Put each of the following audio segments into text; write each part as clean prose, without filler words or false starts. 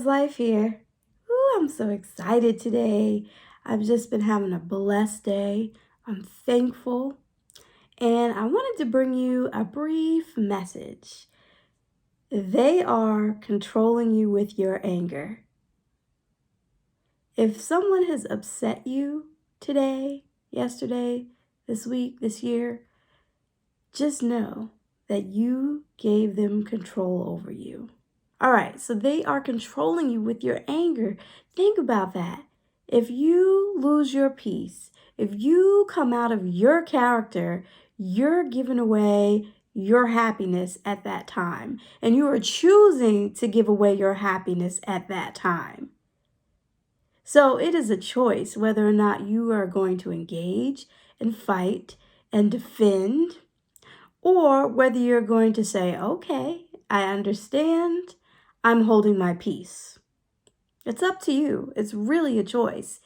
is life here. Ooh, I'm so excited today. I've just been having a blessed day. I'm thankful. And I wanted to bring you a brief message. They are controlling you with your anger. If someone has upset you today, yesterday, this week, this year, just know that you gave them control over you. All right, so they are controlling you with your anger. Think about that. If you lose your peace, if you come out of your character, you're giving away your happiness at that time. And you are choosing to give away your happiness at that time. So it is a choice whether or not you are going to engage and fight and defend, or whether you're going to say, okay, I understand. I'm holding my peace. It's up to you. It's really a choice.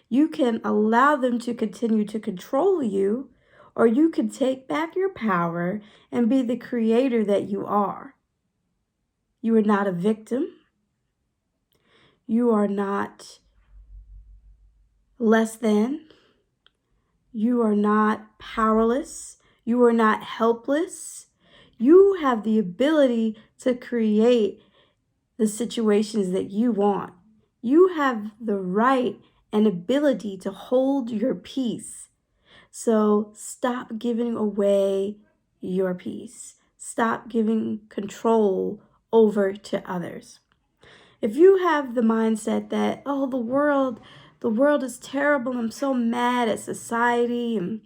You can allow them to continue to control you, or you can take back your power and be the creator that you are. You are not a victim. You are not less than. You are not powerless. You are not helpless. You have the ability to create the situations that you want. You have the right and ability to hold your peace. So stop giving away your peace. Stop giving control over to others. If you have the mindset that, oh, the world is terrible, I'm so mad at society, and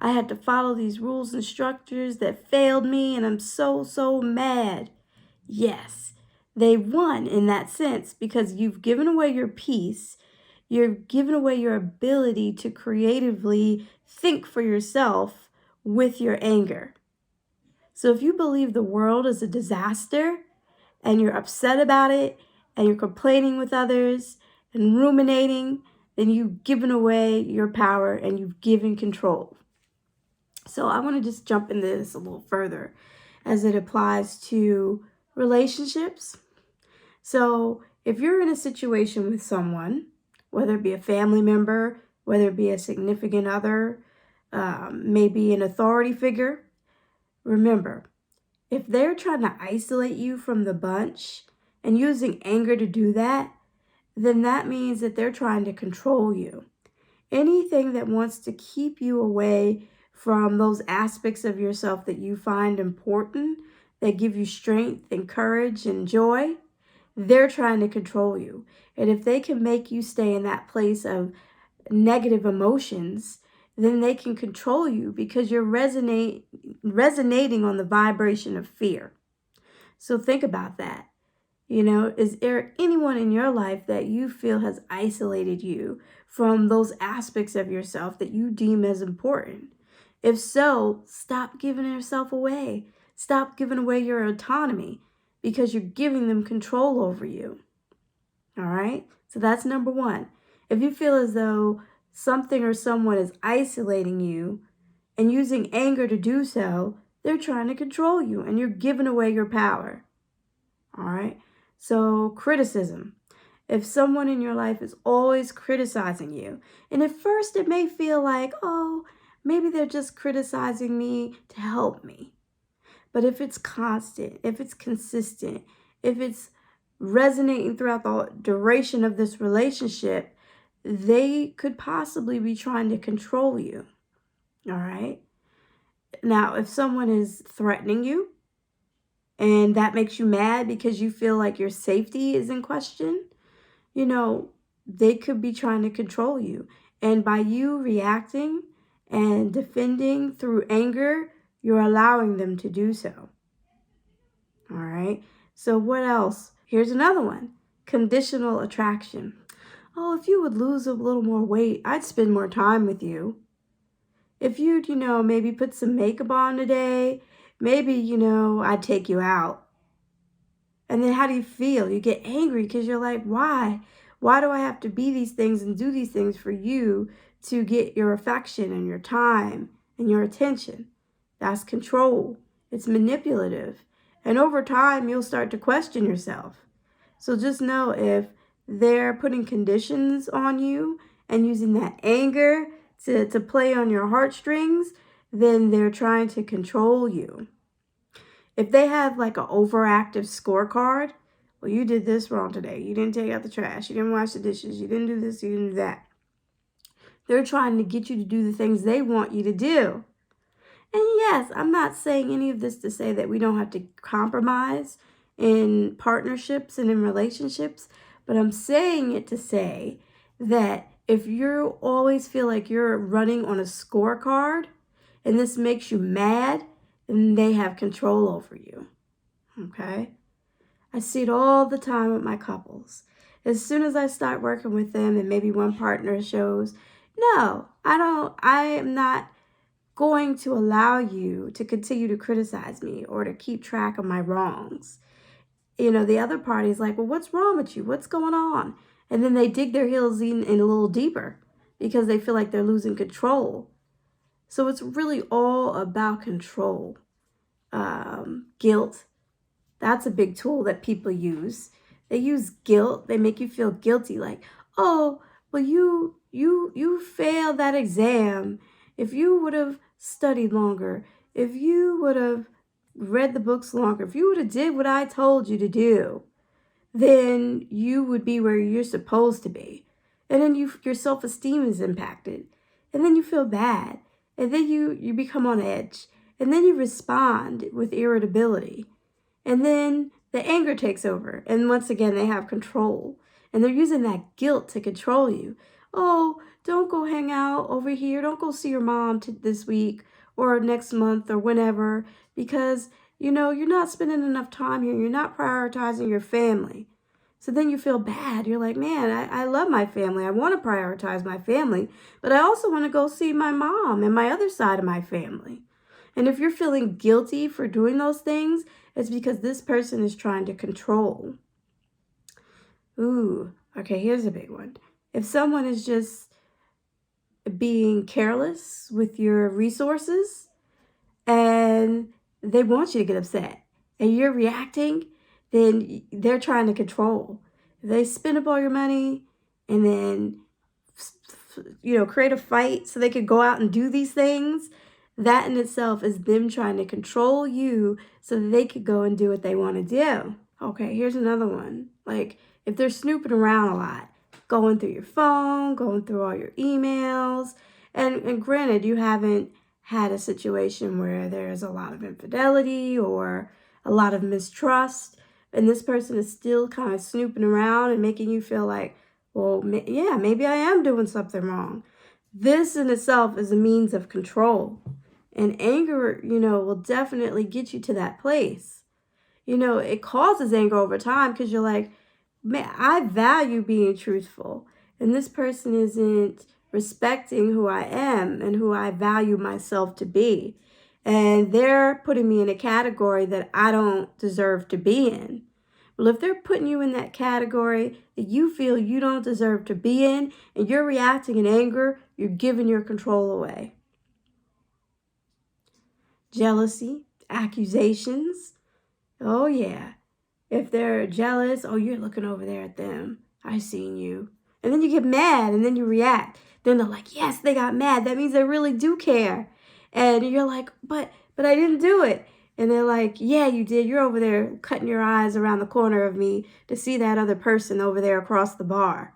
I had to follow these rules and structures that failed me, and I'm so mad. Yes, they won in that sense because you've given away your peace. You've given away your ability to creatively think for yourself with your anger. So if you believe the world is a disaster and you're upset about it and you're complaining with others and ruminating, then you've given away your power and you've given control. So I want to just jump into this a little further as it applies to relationships. So if you're in a situation with someone, whether it be a family member, whether it be a significant other, maybe an authority figure, remember, if they're trying to isolate you from the bunch and using anger to do that, then that means that they're trying to control you. Anything that wants to keep you away from those aspects of yourself that you find important, that give you strength and courage and joy, they're trying to control you. And if they can make you stay in that place of negative emotions, then they can control you because you're resonating on the vibration of fear. So think about that. Is there anyone in your life that you feel has isolated you from those aspects of yourself that you deem as important? If so, stop giving yourself away. Stop giving away your autonomy because you're giving them control over you. All right? So that's number one. If you feel as though something or someone is isolating you and using anger to do so, they're trying to control you and you're giving away your power. All right? So criticism. If someone in your life is always criticizing you, and at first it may feel like, oh, maybe they're just criticizing me to help me. But if it's constant, if it's consistent, if it's resonating throughout the duration of this relationship, they could possibly be trying to control you. All right? Now, if someone is threatening you and that makes you mad because you feel like your safety is in question, they could be trying to control you. And by you reacting and defending through anger, you're allowing them to do so. All right. So what else? Here's another one. Conditional attraction. Oh, if you would lose a little more weight, I'd spend more time with you. If you'd, maybe put some makeup on today, maybe, I'd take you out. And then how do you feel? You get angry because you're like, why? Why do I have to be these things and do these things for you to get your affection and your time and your attention? That's control. It's manipulative. And over time, you'll start to question yourself. So just know if they're putting conditions on you and using that anger to play on your heartstrings, then they're trying to control you. If they have like an overactive scorecard, well, you did this wrong today. You didn't take out the trash. You didn't wash the dishes. You didn't do this. You didn't do that. They're trying to get you to do the things they want you to do. And yes, I'm not saying any of this to say that we don't have to compromise in partnerships and in relationships, but I'm saying it to say that if you always feel like you're running on a scorecard and this makes you mad, then they have control over you. Okay? I see it all the time with my couples. As soon as I start working with them and maybe one partner shows, no, I am not going to allow you to continue to criticize me or to keep track of my wrongs. The other party is like, well, what's wrong with you? What's going on? And then they dig their heels in a little deeper because they feel like they're losing control. So it's really all about control. Guilt. That's a big tool that people use. They use guilt. They make you feel guilty, like, oh, well, you failed that exam. If you would have studied longer, if you would have read the books longer, if you would have did what I told you to do, then you would be where you're supposed to be. And then your self-esteem is impacted. And then you feel bad. And then you become on edge. And then you respond with irritability. And then the anger takes over. And once again, they have control. And they're using that guilt to control you. Oh, don't go hang out over here. Don't go see your mom this week or next month or whenever. Because, you're not spending enough time here. You're not prioritizing your family. So then you feel bad. You're like, man, I love my family. I want to prioritize my family. But I also want to go see my mom and my other side of my family. And if you're feeling guilty for doing those things, it's because this person is trying to control. Ooh, okay, here's a big one. If someone is just being careless with your resources and they want you to get upset and you're reacting, then they're trying to control. If they spend up all your money and then, create a fight so they could go out and do these things, that in itself is them trying to control you so that they could go and do what they want to do. Okay, here's another one. Like, if they're snooping around a lot, going through your phone, going through all your emails, and granted, you haven't had a situation where there's a lot of infidelity or a lot of mistrust, and this person is still kind of snooping around and making you feel like, well, yeah, maybe I am doing something wrong. This in itself is a means of control. And anger, will definitely get you to that place. It causes anger over time because you're like, man, I value being truthful. And this person isn't respecting who I am and who I value myself to be. And they're putting me in a category that I don't deserve to be in. Well, if they're putting you in that category that you feel you don't deserve to be in and you're reacting in anger, you're giving your control away. Jealousy, accusations. Oh, yeah. If they're jealous, oh, you're looking over there at them. I seen you. And then you get mad and then you react. Then they're like, yes, they got mad. That means they really do care. And you're like, but I didn't do it. And they're like, yeah, you did. You're over there cutting your eyes around the corner of me to see that other person over there across the bar.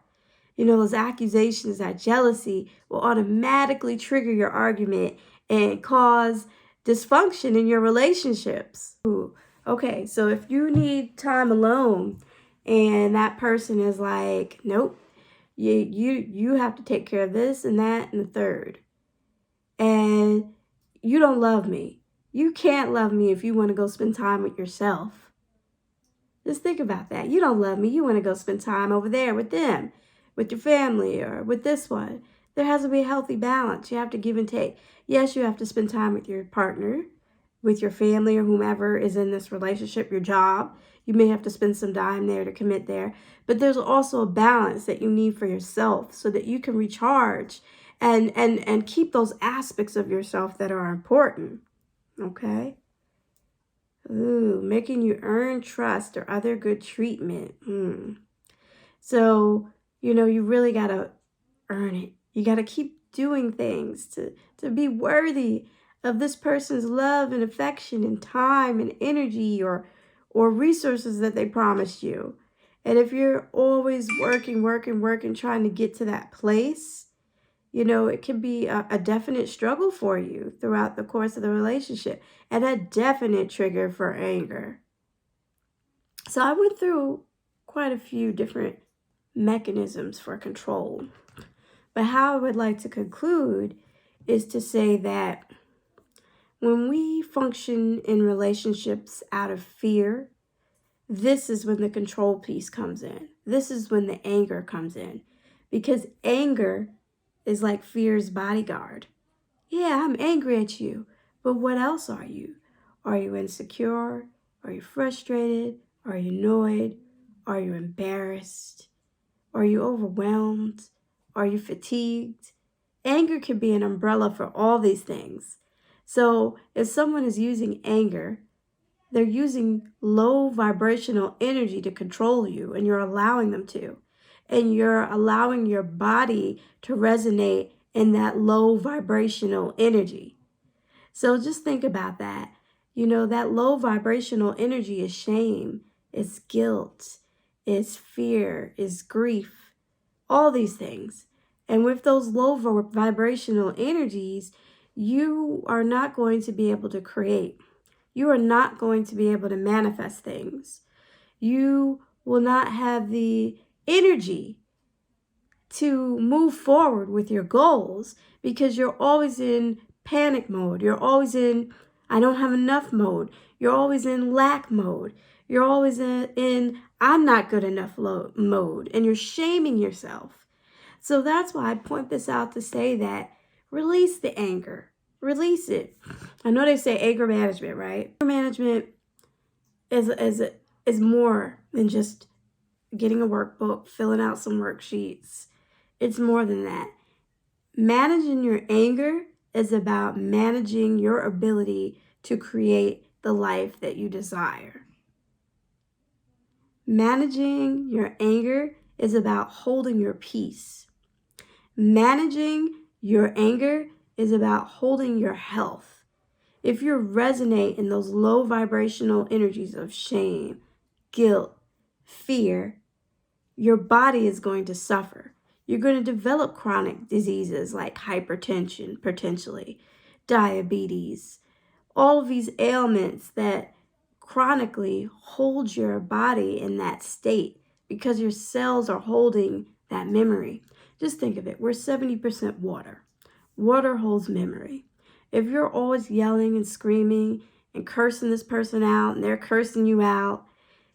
Those accusations, that jealousy will automatically trigger your argument and cause dysfunction in your relationships. Ooh. Okay, so if you need time alone and that person is like, nope, you have to take care of this and that and the third. And you don't love me. You can't love me if you want to go spend time with yourself. Just think about that. You don't love me. You want to go spend time over there with them, with your family, or with this one. There has to be a healthy balance. You have to give and take. Yes, you have to spend time with your partner, with your family, or whomever is in this relationship, your job. You may have to spend some time there to commit there. But there's also a balance that you need for yourself so that you can recharge and keep those aspects of yourself that are important. Okay? Ooh, making you earn trust or other good treatment. So, you really got to earn it. You got to keep doing things to be worthy of this person's love and affection and time and energy or resources that they promised you. And if you're always working, trying to get to that place, it can be a definite struggle for you throughout the course of the relationship and a definite trigger for anger. So I went through quite a few different mechanisms for control. But how I would like to conclude is to say that when we function in relationships out of fear, this is when the control piece comes in. This is when the anger comes in. Because anger is like fear's bodyguard. Yeah, I'm angry at you, but what else are you? Are you insecure? Are you frustrated? Are you annoyed? Are you embarrassed? Are you overwhelmed? Are you fatigued? Anger can be an umbrella for all these things. So if someone is using anger, they're using low vibrational energy to control you, and you're allowing them to. And you're allowing your body to resonate in that low vibrational energy. So just think about that. That low vibrational energy is shame, is guilt, is fear, is grief, all these things. And with those low vibrational energies, you are not going to be able to create. You are not going to be able to manifest things. You will not have the energy to move forward with your goals because you're always in panic mode. You're always in I don't have enough mode. You're always in lack mode. You're always in I'm not good enough mode, and you're shaming yourself. So that's why I point this out to say that release the anger. Release it. I know they say anger management, right? Anger management is more than just getting a workbook, filling out some worksheets. It's more than that. Managing your anger is about managing your ability to create the life that you desire. Managing your anger is about holding your peace. Managing your anger is about holding your health. If you resonate in those low vibrational energies of shame, guilt, fear, your body is going to suffer. You're going to develop chronic diseases like hypertension, potentially, diabetes, all of these ailments that chronically hold your body in that state because your cells are holding that memory. Just think of it. We're 70% water. Water holds memory. If you're always yelling and screaming and cursing this person out and they're cursing you out,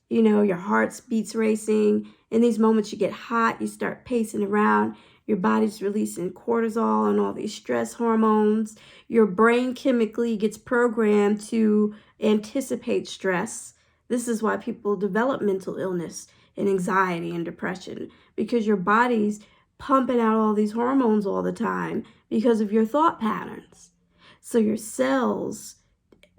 your heart beats racing. In these moments you get hot, you start pacing around, your body's releasing cortisol and all these stress hormones. Your brain chemically gets programmed to anticipate stress. This is why people develop mental illness and anxiety and depression, because your body's pumping out all these hormones all the time because of your thought patterns. So your cells,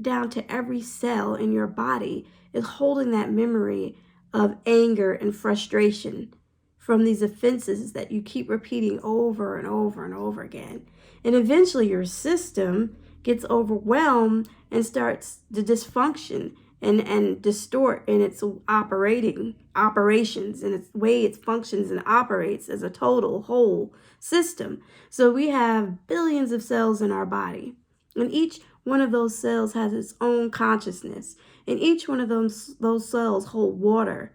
down to every cell in your body, is holding that memory of anger and frustration from these offenses that you keep repeating over and over and over again. And eventually your system gets overwhelmed and starts to dysfunction and distort in its operations and its way it functions and operates as a total whole system. So we have billions of cells in our body, and each one of those cells has its own consciousness, and each one of those cells hold water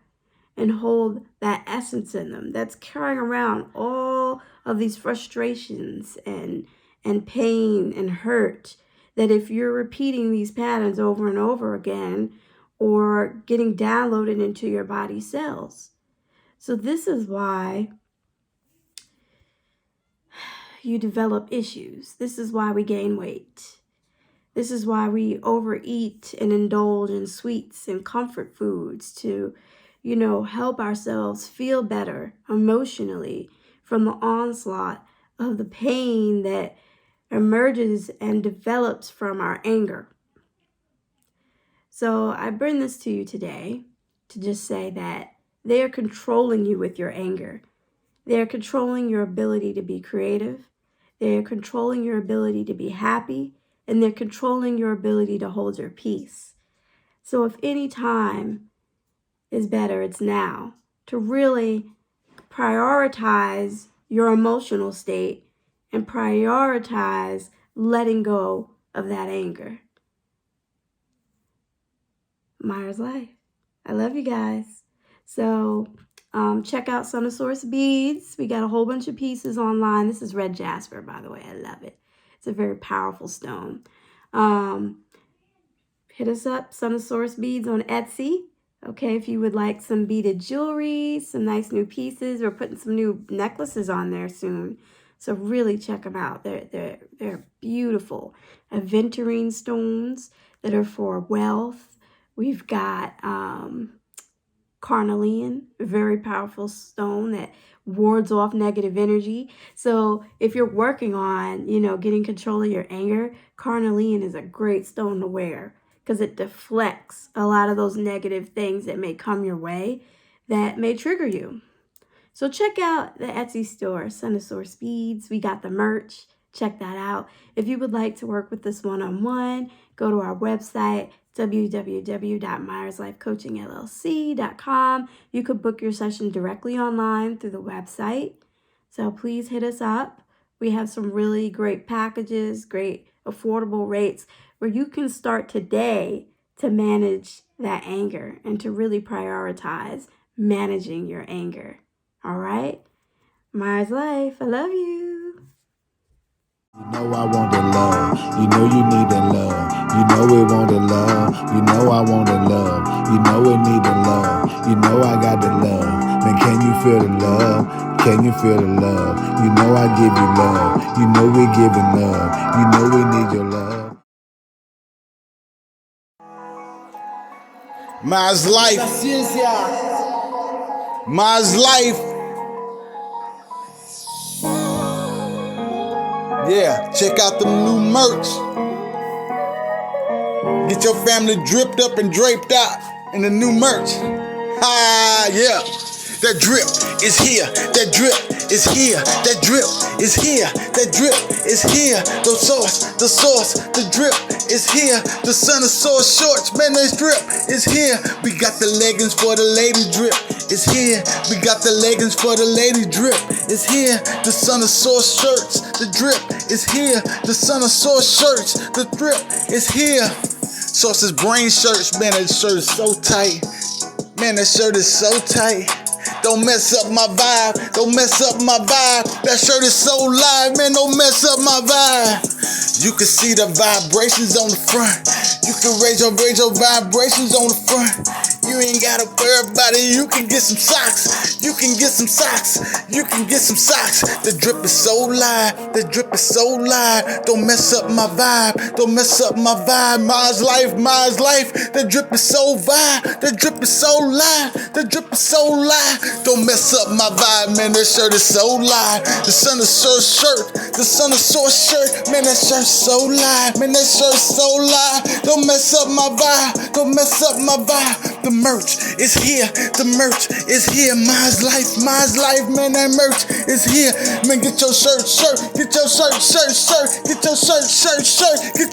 and hold that essence in them that's carrying around all of these frustrations and pain and hurt, that if you're repeating these patterns over and over again or getting downloaded into your body cells. So this is why you develop issues. This is why we gain weight. This is why we overeat and indulge in sweets and comfort foods to, help ourselves feel better emotionally from the onslaught of the pain that emerges and develops from our anger. So I bring this to you today to just say that they are controlling you with your anger. They are controlling your ability to be creative. They are controlling your ability to be happy. And they're controlling your ability to hold your peace. So if any time is better, it's now to really prioritize your emotional state and prioritize letting go of that anger. Myers Life. I love you guys. So check out Sonosaurus beads. We got a whole bunch of pieces online. This is red jasper, by the way. I love it. It's a very powerful stone. Hit us up, Sonosaurus beads on Etsy. Okay, if you would like some beaded jewelry, some nice new pieces, we're putting some new necklaces on there soon. So really check them out. They're beautiful. Aventurine stones that are for wealth. We've got carnelian, a very powerful stone that wards off negative energy. So if you're working on, getting control of your anger, carnelian is a great stone to wear because it deflects a lot of those negative things that may come your way that may trigger you. So check out the Etsy store, Sonosaurus Beads. We got the merch. Check that out. If you would like to work with us one-on-one, go to our website, www.myerslifecoachingllc.com. You could book your session directly online through the website. So please hit us up. We have some really great packages, great affordable rates where you can start today to manage that anger and to really prioritize managing your anger. All right? Myers Life, I love you. You know I want the love. You know you need the love. You know we want the love. You know I want the love. You know we need the love. You know I got the love. Man, can you feel the love? Can you feel the love? You know I give you love. You know we giving love. You know we need your love. Myers Life. Myers Life. Yeah, check out the new merch. Get your family dripped up and draped out in the new merch. Yeah. That drip is here. That drip is here. That drip is here. That drip is here. The source, the drip is here. The Sonosaurus shorts, man, that drip is here. We got the leggings for the lady drip. It's here. We got the leggings for the lady drip. It's here. The Sonosaurus shirts. The drip is here. The Sonosaurus shirts. The drip is here. Sauce's brain shirts. Man, that shirt is so tight. Man, that shirt is so tight. Don't mess up my vibe. Don't mess up my vibe. That shirt is so live. Man, don't mess up my vibe. You can see the vibrations on the front. You can raise your vibrations on the front. You ain't gotta worry about it. You can get some socks. You can get some socks. You can get some socks. The drip is so live. The drip is so live. Don't mess up my vibe. Don't mess up my vibe. Myers Life, Myers Life. The drip is so vibe. The drip is so live. The drip is so live. Don't mess up my vibe, man. That shirt is so live. The Sonosaurus shirt. The Sonosaurus shirt. Man, that shirt's so live. Man, that shirt's so live. Don't mess up my vibe. Don't mess up my vibe. The merch is here. The merch is here. Myers Life, man, that merch is here. Man, get your shirt. Get your shirt. Get your shirt. Get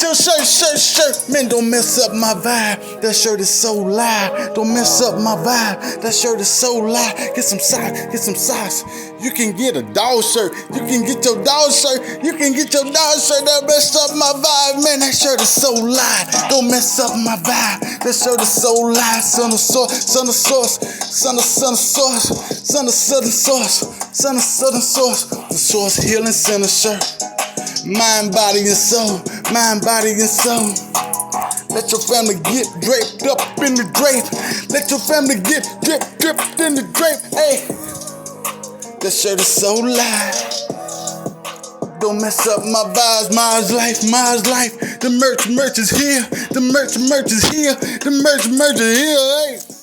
your shirt. Man, don't mess up my vibe. That shirt is so live. Don't mess up my vibe. That shirt is so live. Get some socks. Get some socks. You can get a dog shirt. You can get your dog shirt. You can get your dog shirt. That messed up my vibe. Man, that shirt is so live. Don't mess up my vibe. That shirt is so live. Sonosaurus. The Source Healing Center shirt. Mind, body, and soul. Mind, body, and soul. Let your family get draped up in the drape. Let your family get dripped in the drape. Hey, that shirt is so live. Don't mess up my vibes. Myers Life. The merch is here. The merch is here. The merch is here. Hey.